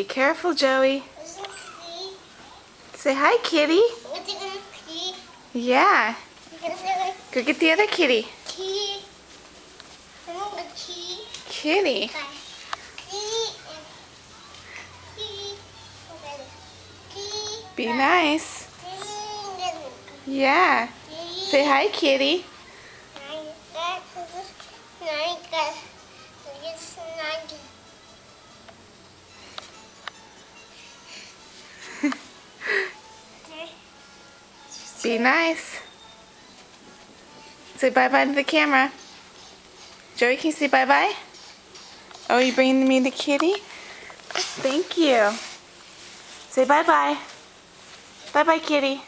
Be careful, Joey. Say hi, kitty. Yeah. Go get the other kitty. Kitty. Be nice. Yeah. Say hi, kitty. Be nice. Say bye-bye to the camera. Joey, can you say bye-bye? Oh, you bringing me the kitty? Thank you. Say bye-bye. Bye-bye, kitty.